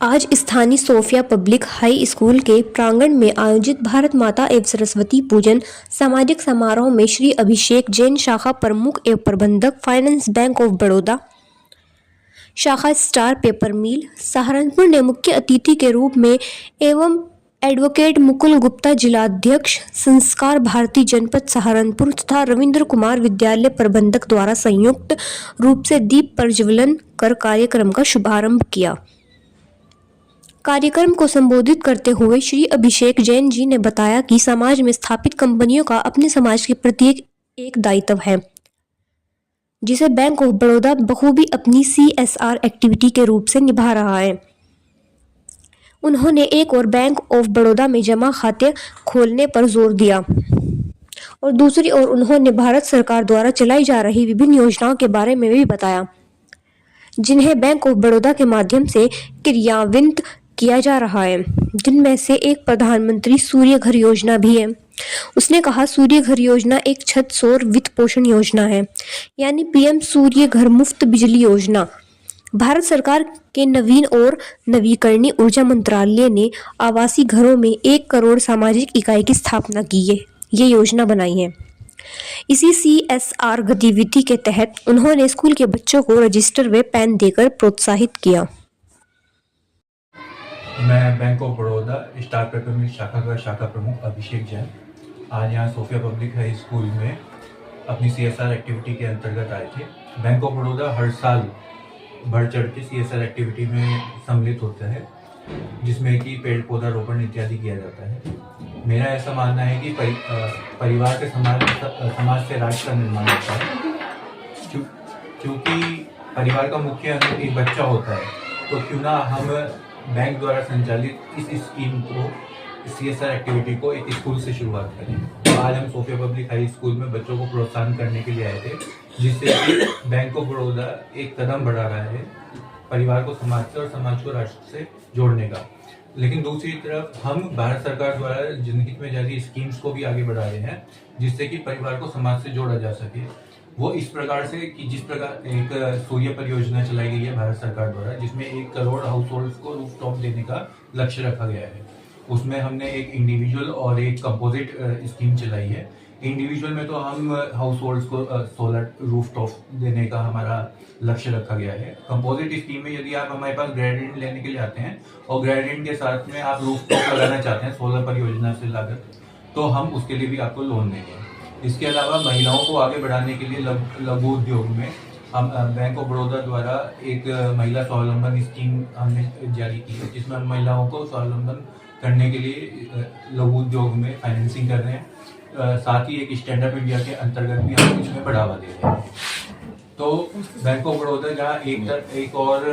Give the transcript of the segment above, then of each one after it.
आज स्थानीय Sophia public high school के प्रांगण में आयोजित भारत माता एवं सरस्वती पूजन सामाजिक समारोह में श्री अभिषेक जैन शाखा प्रमुख एवं प्रबंधक फाइनेंस बैंक ऑफ बड़ौदा शाखा स्टार पेपर मिल सहारनपुर ने मुख्य अतिथि के रूप में एवं एडवोकेट मुकुल गुप्ता जिलाध्यक्ष संस्कार भारती जनपद सहारनपुर तथा रविंद्र कुमार विद्यालय प्रबंधक द्वारा संयुक्त रूप से दीप प्रज्वलन कर कार्यक्रम का शुभारंभ किया। कार्यक्रम को संबोधित करते हुए श्री अभिषेक जैन जी ने बताया कि समाज में स्थापित कंपनियों का अपने समाज के प्रति एक दायित्व है, जिसे बैंक ऑफ बड़ौदा बखूबी अपनी CSR एक्टिविटी के रूप से निभा रहा है। उन्होंने एक और बैंक ऑफ बड़ौदा में जमा खाते खोलने पर जोर दिया और दूसरी ओर उन्होंने भारत सरकार द्वारा चलाई जा रही विभिन्न योजनाओं के बारे में भी बताया, जिन्हें बैंक ऑफ बड़ौदा के माध्यम से क्रियान्वित किया जा रहा है, जिनमें से एक प्रधानमंत्री सूर्य घर योजना भी है। उसने कहा, सूर्य घर योजना एक छत सौर वित्त पोषण योजना है, यानी PM सूर्य घर मुफ्त बिजली योजना। भारत सरकार के नवीन और नवीकरणीय ऊर्जा मंत्रालय ने आवासीय घरों में 1 करोड़ सामाजिक इकाई की स्थापना की ये योजना बनाई है। इसी CSR गतिविधि के तहत उन्होंने स्कूल के बच्चों को रजिस्टर व पेन देकर प्रोत्साहित किया। मैं bank of Baroda star paper mill शाखा का शाखा प्रमुख अभिषेक जैन आज यहाँ सोफिया पब्लिक हाई स्कूल में अपनी CSR एक्टिविटी के अंतर्गत आए थे। बैंक ऑफ बड़ौदा हर साल बढ़ चढ़ के CSR एक्टिविटी में सम्मिलित होता है, जिसमें कि पेड़ पौधा रोपण इत्यादि किया जाता है। मेरा ऐसा मानना है कि परिवार के समाज से राष्ट्र का निर्माण होता है। क्योंकि परिवार का मुख्य अंग एक बच्चा होता है, तो क्यों ना हम बैंक द्वारा संचालित इस स्कीम को, CSR एक्टिविटी को एक स्कूल से शुरुआत करें। तो आज हम सोफिया पब्लिक हाई स्कूल में बच्चों को प्रोत्साहन करने के लिए आए थे, जिससे कि बैंक ऑफ बड़ौदा एक कदम बढ़ा रहा है परिवार को समाज से और समाज को राष्ट्र से जोड़ने का। लेकिन दूसरी तरफ हम भारत सरकार द्वारा जनहित में जारी स्कीम्स को भी आगे बढ़ा रहे हैं, जिससे कि परिवार को समाज से जोड़ा जा सके। वो इस प्रकार से कि जिस प्रकार एक सूर्य परियोजना चलाई गई है भारत सरकार द्वारा, जिसमें 1 करोड़ हाउस होल्ड्स को रूफटॉप देने का लक्ष्य रखा गया है। उसमें हमने एक इंडिविजुअल और एक कंपोजिट स्कीम चलाई है। इंडिविजुअल में तो हम हाउस होल्ड्स को सोलर रूफटॉप देने का हमारा लक्ष्य रखा गया है। कंपोजिट स्कीम में यदि आप हमारे पास ग्रेडियंट लेने के लिए आते हैं और ग्रेडियंट के साथ में आप रूफटॉप लगाना चाहते हैं सोलर परियोजना से लागत, तो हम उसके लिए भी आपको लोन देंगे। इसके अलावा महिलाओं को आगे बढ़ाने के लिए लघु उद्योग में हम बैंक ऑफ बड़ौदा द्वारा एक महिला स्वावलंबन स्कीम हमने जारी की है, जिसमें हम महिलाओं को स्वावलंबन करने के लिए लघु उद्योग में फाइनेंसिंग कर रहे हैं। साथ ही एक स्टैंड अप इंडिया के अंतर्गत भी हम इसमें बढ़ावा दे रहे हैं। तो बैंक ऑफ बड़ौदा जहाँ एक और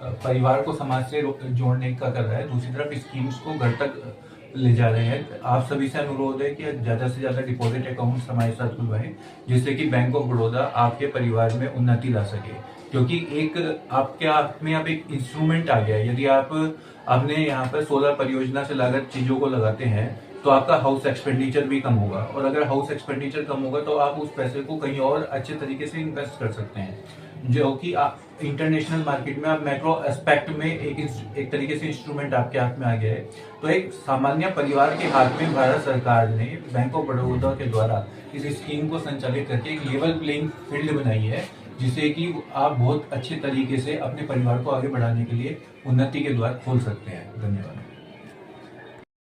परिवार को समाज से जोड़ने का कर रहा है, दूसरी तरफ स्कीम्स को घर तक ले जा रहे हैं। आप सभी से अनुरोध है कि ज़्यादा से ज़्यादा डिपॉजिट अकाउंट्स हमारे साथ खुलवाएं, जिससे कि बैंक ऑफ बड़ौदा आपके परिवार में उन्नति ला सके। क्योंकि एक आपके आप में अब एक इंस्ट्रूमेंट आ गया है। यदि आपने यहाँ पर सोलर परियोजना से लागत चीज़ों को लगाते हैं, तो आपका हाउस एक्सपेंडिचर भी कम होगा, और अगर हाउस एक्सपेंडिचर कम होगा तो आप उस पैसे को कहीं और अच्छे तरीके से इन्वेस्ट कर सकते हैं, जो कि इंटरनेशनल मार्केट में आप मैक्रो एस्पेक्ट में एक तरीके से इंस्ट्रूमेंट आपके हाथ में आ गया है। तो एक सामान्य परिवार के हाथ में भारत सरकार ने बैंक ऑफ बड़ौदा के द्वारा इस स्कीम को संचालित करके एक लेवल प्लेइंग फील्ड बनाई है, जिससे कि आप बहुत अच्छे तरीके से अपने परिवार को आगे बढ़ाने के लिए उन्नति के द्वार खोल सकते हैं। धन्यवाद।